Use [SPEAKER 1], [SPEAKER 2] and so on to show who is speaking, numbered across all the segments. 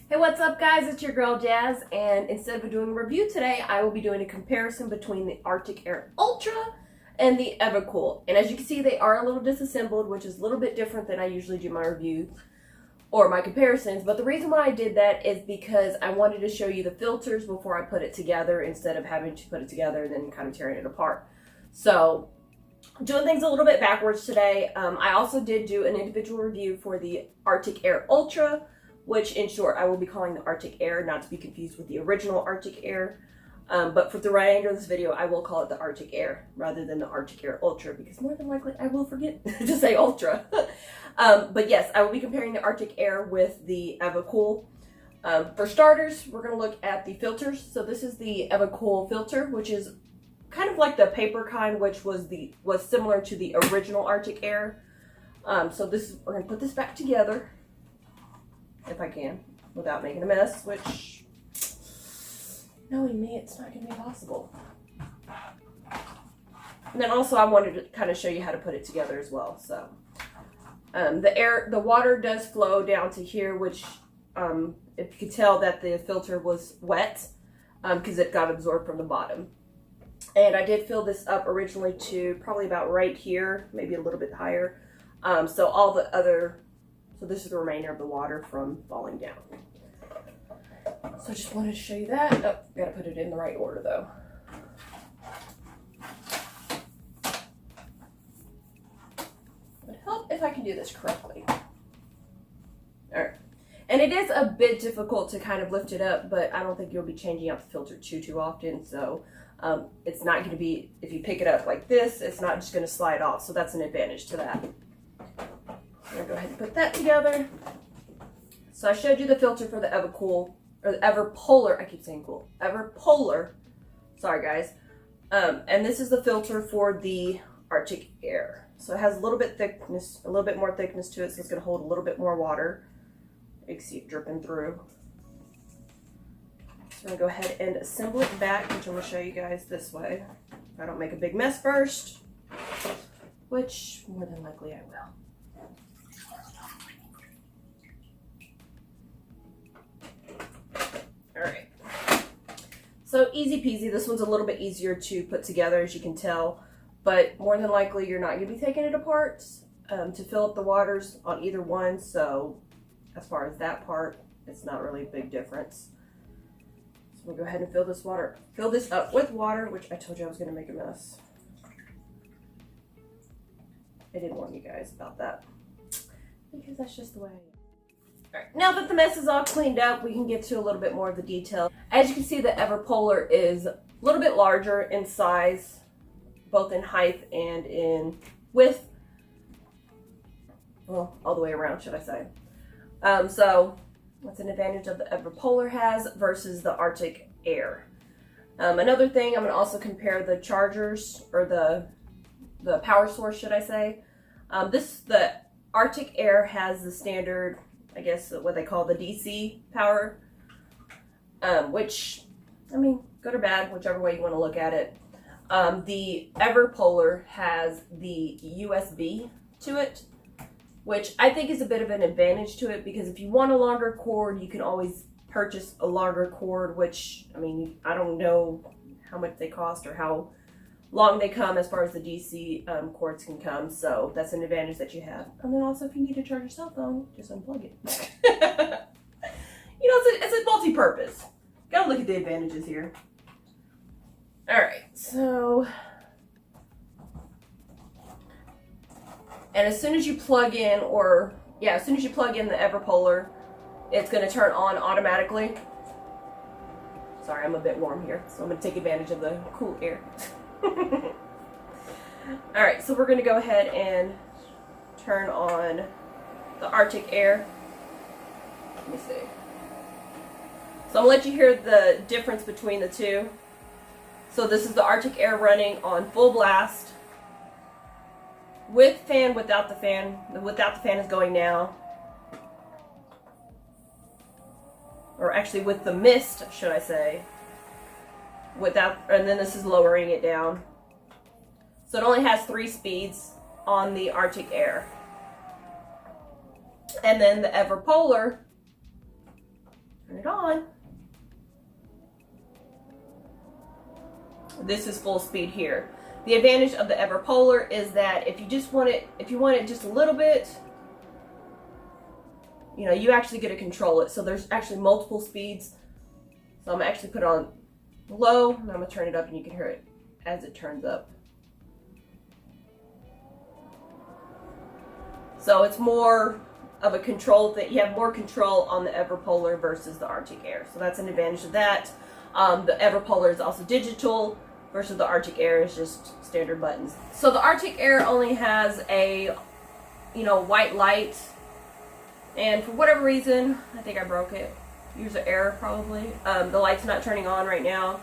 [SPEAKER 1] Hey, what's up guys? It's your girl Jazz, and instead of doing a review today, I will be doing a comparison between the ARCTICAIR Ultra and the Evapolar. And as you can see, they are a little disassembled, which is a little bit different than I usually do my reviews or my comparisons. But the reason why I did that is because I wanted to show you the filters before I put it together instead of having to put it together and then kind of tearing it apart. So doing things a little bit backwards today. I also did do an individual review for the ARCTICAIR Ultra, which in short I will be calling the ARCTICAIR, not to be confused with the original ARCTICAIR. But for the remainder of this video, I will call it the ARCTICAIR rather than the ARCTICAIR Ultra, because more than likely I will forget to say Ultra. But yes, I will be comparing the ARCTICAIR with the Evapolar. For starters, we're going to look at the filters. So this is the Evapolar filter, which is kind of like the paper kind, which was similar to the original ARCTICAIR. So we're going to put this back together, if I can, without making a mess, which, knowing me, it's not going to be possible. And then also I wanted to kind of show you how to put it together as well. So the water does flow down to here, which if you could tell that the filter was wet because it got absorbed from the bottom. And I did fill this up originally to probably about right here, maybe a little bit higher. So this is the remainder of the water from falling down. So I just wanted to show you that. Oh, gotta put it in the right order though. It would help if I can do this correctly. Alright. And it is a bit difficult to kind of lift it up, but I don't think you'll be changing out the filter too often. So it's not going to be, if you pick it up like this, it's not just going to slide off. So that's an advantage to that. I'm going to go ahead and put that together. So I showed you the filter for the Evapolar, or the Evapolar, I keep saying cool, Evapolar, sorry guys. And this is the filter for the ARCTICAIR. So it has a little bit more thickness to it, so it's going to hold a little bit more water. You can see it dripping through. So I'm going to go ahead and assemble it back, which I'm going to show you guys this way. If I don't make a big mess first, which more than likely I will. Alright, so easy peasy. This one's a little bit easier to put together, as you can tell, but more than likely you're not going to be taking it apart to fill up the waters on either one, so as far as that part, it's not really a big difference. So we'll go ahead and fill this up with water, which I told you I was going to make a mess. I did warn you guys about that, because that's just the way I am. Alright, now that the mess is all cleaned up, we can get to a little bit more of the detail. As you can see, the Evapolar is a little bit larger in size, both in height and in width. Well, all the way around, should I say. So that's an advantage of the Evapolar has versus the ARCTICAIR. Another thing, I'm going to also compare the chargers, or the power source, should I say. The ARCTICAIR has the standard, I guess what they call the DC power, which, I mean, good or bad, whichever way you want to look at it. The Evapolar has the USB to it, which I think is a bit of an advantage to it, because if you want a longer cord, you can always purchase a longer cord, which, I mean, I don't know how much they cost or how long they come as far as the DC cords can come, so that's an advantage that you have. And then also, if you need to charge your cell phone, just unplug it. You know, it's a multi-purpose. Gotta look at the advantages here. Alright, so, and as soon as you plug in, as soon as you plug in the Evapolar, it's going to turn on automatically. Sorry, I'm a bit warm here, so I'm going to take advantage of the cool air. Alright, so we're going to go ahead and turn on the ARCTICAIR. Let me see. So I'm going to let you hear the difference between the two. So this is the ARCTICAIR running on full blast. With fan, without the fan. Without the fan is going now. Or actually with the mist, should I say. And then this is lowering it down. So it only has 3 speeds on the ARCTICAIR. And then the Evapolar Turn it on. This is full speed here. The advantage of the Evapolar is that if you want it just a little bit, you know, you actually get to control it. So there's actually multiple speeds. So I'm gonna actually put it on low, and I'm gonna turn it up, and you can hear it as it turns up. So it's more of a control that you have more control on the Evapolar versus the ARCTICAIR. So that's an advantage of that. The Evapolar is also digital versus the ARCTICAIR is just standard buttons. So the ARCTICAIR only has a, you know, white light, and for whatever reason, I think I broke it. User error probably. The light's not turning on right now.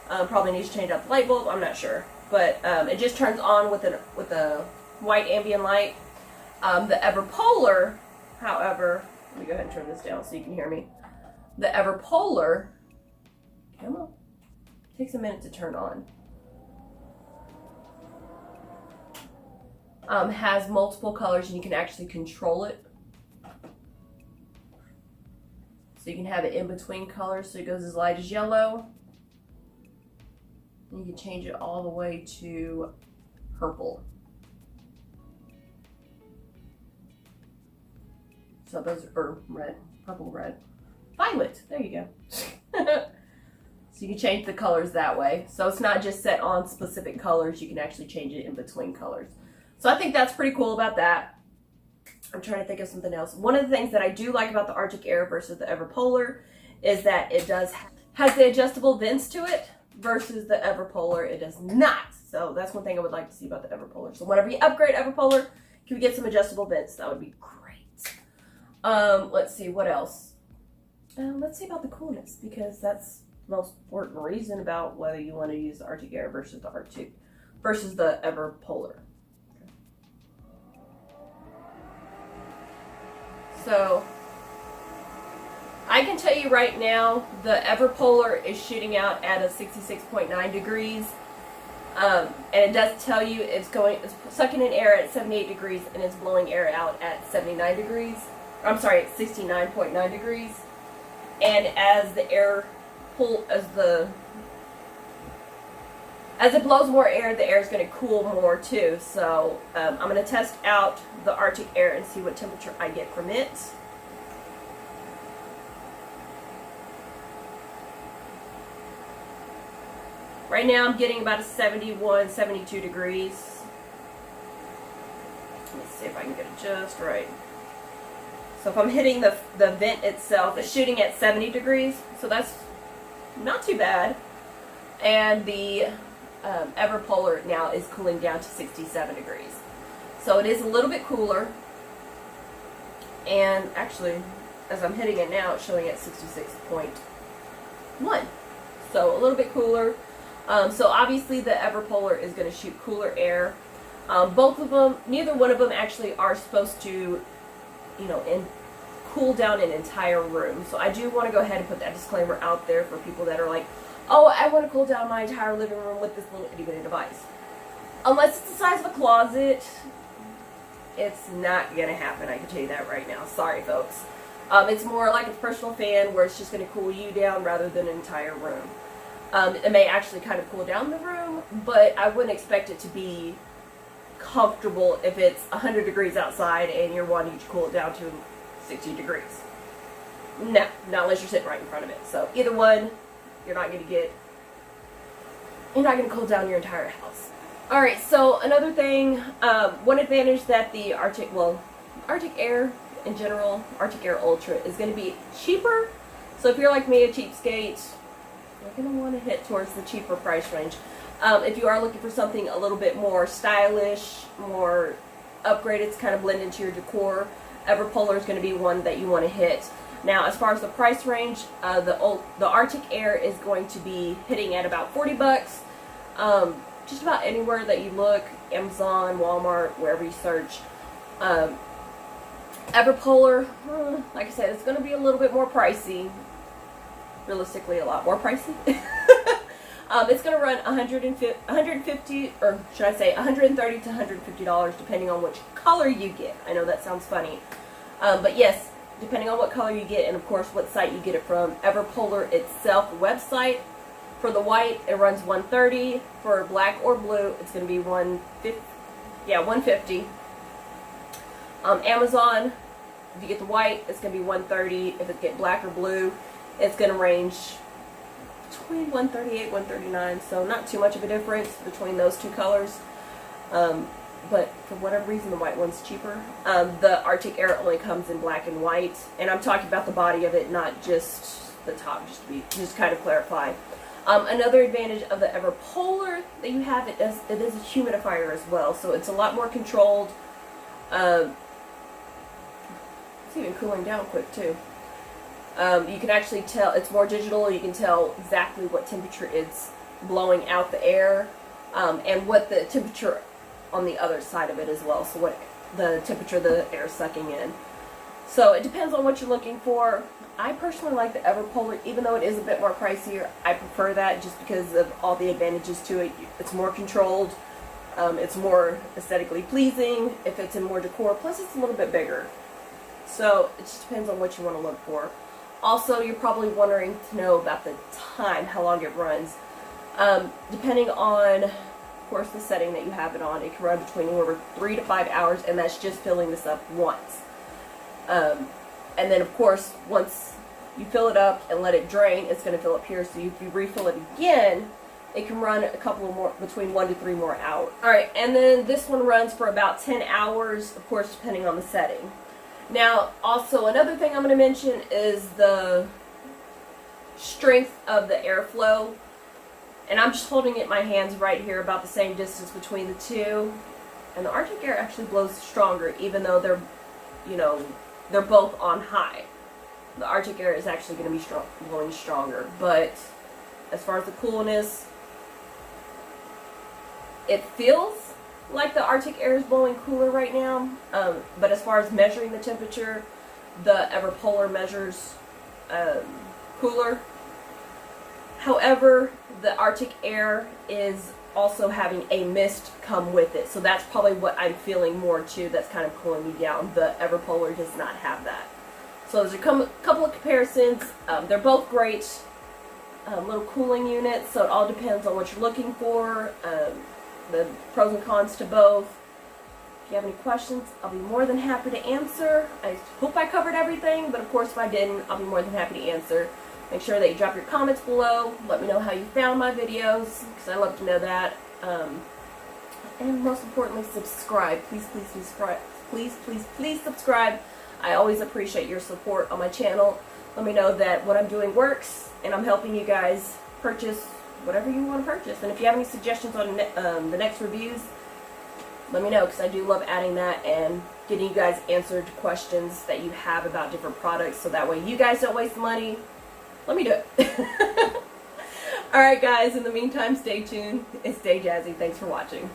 [SPEAKER 1] Probably needs to change out the light bulb. I'm not sure, but it just turns on with a white ambient light. The Evapolar, however, let me go ahead and turn this down so you can hear me. The Evapolar, come on, takes a minute to turn on. Has multiple colors, and you can actually control it. So you can have it in between colors, so it goes as light as yellow. And you can change it all the way to purple. So those are red, purple, red, violet. There you go. So you can change the colors that way. So it's not just set on specific colors. You can actually change it in between colors. So I think that's pretty cool about that. I'm trying to think of something else. One of the things that I do like about the ARCTICAIR versus the Evapolar is that it has the adjustable vents to it versus the Evapolar. It does not. So that's one thing I would like to see about the Evapolar. So whenever you upgrade Evapolar, can we get some adjustable vents? That would be great. Let's see, what else? Let's see about the coolness, because that's the most important reason about whether you want to use the ARCTICAIR versus the Evapolar. So I can tell you right now, the Evapolar is shooting out at a 66.9 degrees. And it does tell you it's sucking in air at 78 degrees and it's blowing air out at 79 degrees. I'm sorry, at 69.9 degrees. And as the air as it blows more air, the air is going to cool more too. So I'm going to test out the ARCTICAIR and see what temperature I get from it. Right now I'm getting about a 71, 72 degrees. Let me see if I can get it just right. So if I'm hitting the vent itself, it's shooting at 70 degrees. So that's not too bad. And the Evapolar now is cooling down to 67 degrees. So it is a little bit cooler. And actually, as I'm hitting it now, it's showing at 66.1. So a little bit cooler. So obviously the Evapolar is going to shoot cooler air. Both of them, neither one of them actually are supposed to, you know, cool down an entire room. So I do want to go ahead and put that disclaimer out there for people that are like, oh, I want to cool down my entire living room with this little itty bitty device. Unless it's the size of a closet, it's not going to happen. I can tell you that right now. Sorry, folks. It's more like a personal fan where it's just going to cool you down rather than an entire room. It may actually kind of cool down the room, but I wouldn't expect it to be comfortable if it's 100 degrees outside and you're wanting to cool it down to 60 degrees. No, not unless you're sitting right in front of it. So either one, you're not going to cool down your entire house. Alright, so another thing, one advantage that the ARCTICAIR in general, ARCTICAIR Ultra, is going to be cheaper. So if you're like me, a cheapskate, you're going to want to hit towards the cheaper price range. If you are looking for something a little bit more stylish, more upgraded to kind of blend into your decor, Evapolar is going to be one that you want to hit. Now, as far as the price range, the ARCTICAIR is going to be hitting at about 40 bucks. Just about anywhere that you look, Amazon, Walmart, wherever you search. Evapolar, like I said, it's going to be a little bit more pricey. Realistically, a lot more pricey. It's going to run $150, or should I say $130 to $150, depending on which color you get. I know that sounds funny. But yes, depending on what color you get and of course what site you get it from. Evapolar itself, the website, for the white it runs $130. For black or blue it's going to be $150. Yeah, $150. Amazon, if you get the white, it's going to be $130. If it get black or blue, it's going to range between $138 $139. So not too much of a difference between those two colors. But for whatever reason, the white one's cheaper. The ARCTICAIR only comes in black and white, and I'm talking about the body of it, not just the top, just kind of clarify. Another advantage of the Evapolar that you have, it is a humidifier as well, so it's a lot more controlled. It's even cooling down quick too. You can actually tell, it's more digital, you can tell exactly what temperature it's blowing out the air, and what the temperature on the other side of it as well, so what the temperature the air is sucking in. So it depends on what you're looking for. I personally like the Evapolar, even though it is a bit more pricier. I prefer that just because of all the advantages to it. It's more controlled, it's more aesthetically pleasing if it's in more decor, plus it's a little bit bigger. So it just depends on what you want to look for. Also, you're probably wondering to know about the time, how long it runs. Depending on, of course, the setting that you have it on, it can run between anywhere 3 to 5 hours, and that's just filling this up once. And then, of course, once you fill it up and let it drain, it's going to fill up here. So if you refill it again, it can run a couple of more, between 1 to 3 more hours. Alright, and then this one runs for about 10 hours, of course, depending on the setting. Now, also, another thing I'm going to mention is the strength of the airflow. And I'm just holding it in my hands right here, about the same distance between the two. And the ARCTICAIR actually blows stronger, even though they're, you know, they're both on high. The ARCTICAIR is actually going to be blowing stronger. But as far as the coolness, it feels like the ARCTICAIR is blowing cooler right now. But as far as measuring the temperature, the Evapolar measures cooler. However, the ARCTICAIR is also having a mist come with it. So that's probably what I'm feeling more too, that's kind of cooling me down. The Evapolar does not have that. So there's a couple of comparisons. They're both great little cooling units, so it all depends on what you're looking for. The pros and cons to both. If you have any questions, I'll be more than happy to answer. I hope I covered everything, but of course if I didn't, I'll be more than happy to answer. Make sure that you drop your comments below. Let me know how you found my videos, because I love to know that. And most importantly, subscribe. Please, please, please subscribe. Please, please, please subscribe. I always appreciate your support on my channel. Let me know that what I'm doing works, and I'm helping you guys purchase whatever you want to purchase. And if you have any suggestions on the next reviews, let me know, because I do love adding that and getting you guys answered questions that you have about different products, so that way you guys don't waste money. Let me do it. Alright guys, in the meantime, stay tuned and stay jazzy. Thanks for watching.